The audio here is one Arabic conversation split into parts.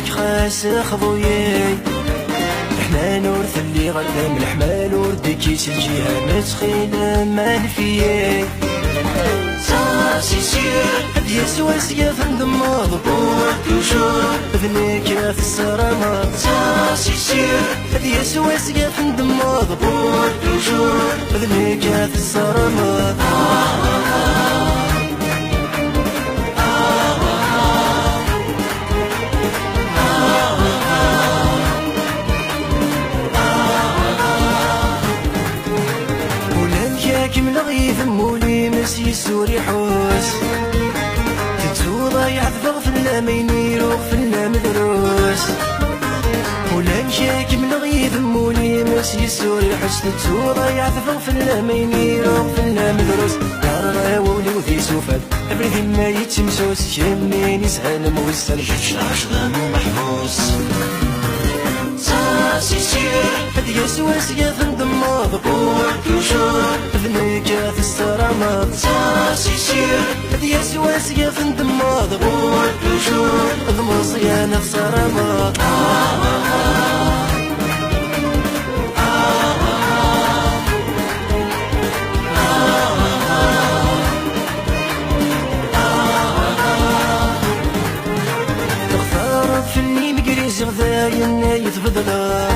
ذاك خاس خضويي احنا نورث اللي غدا من الحمال وردكيس الجهة مسخينة ما نفيي سير هد يسوى سياف ندمض بور توجور بذنك في السرامات سير هد يسوى سياف ندمض بور توجور بذنك في السرامات كمل غيث مولي مسي سوري حوس تتو ضايع ضغ في اللامين يروغ في اللام دروس ولان كمل غيث مولي مسي سوري حوس تتو ضايع ضغ في اللامين يروغ في اللام دروس دار ولي وذي سوفات everything ما يتمسوس كمين يسهل موسل عشرة محبوس سير هد يسوى سياف ندمض بور توجور بذنك في السرامات سير هد يسوى سياف ندمض بور توجور ضمصيانة في السرامات ذاين يتبدلا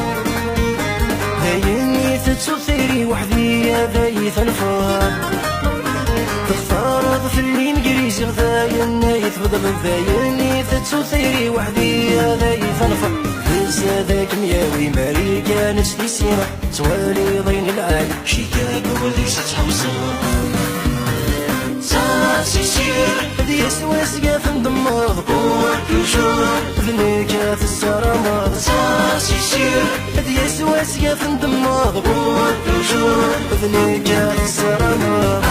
ذاين يتسوثيري وحدي ذاي ثنفار تختار في الانجليزي ذاين يتبدلا ذاين يتسوثيري وحدي ذاي ثنفار فز ذاك مياوي ماري كانت لي سيرة توالي ضين العالي شيكاغو ذي ستحوصل سير هدي يسوى سقاف ندمض بور توجور بذنك في السرامات سير هدي يسوى سقاف ندمض بور توجور بذنك في السرامات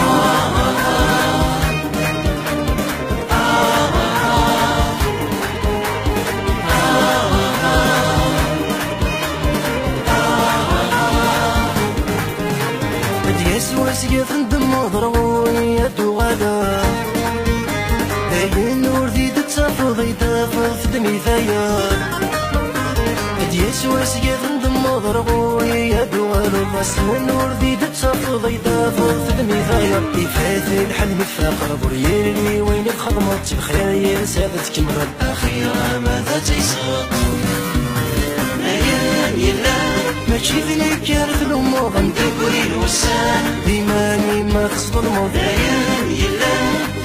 هدي يسوى سقاف ندمض روي يدو غدا داين وردي تتفض يتفض في دمي ثيار هد يسوى سياف ندمض رغوي يدو الرسل وردي تتفض يتفض في دمي ثيار يفات الحلم فاقر بريالي وين الخدمات بخير سادت كمرد أخيرا ماذا تيسر ميان يلا ماشي ذلك يارث الأمور ندبري الوسان ديماني ما خصب الموضوع يلا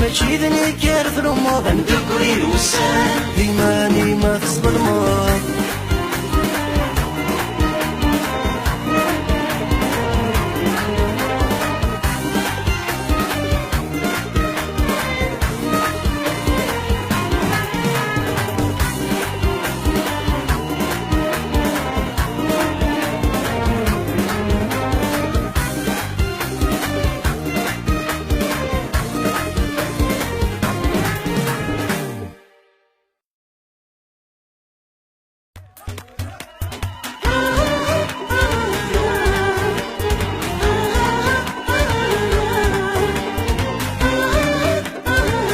ماشي ذلك يارث الأمور ندبري الوسان ديماني ما خصب الموضوع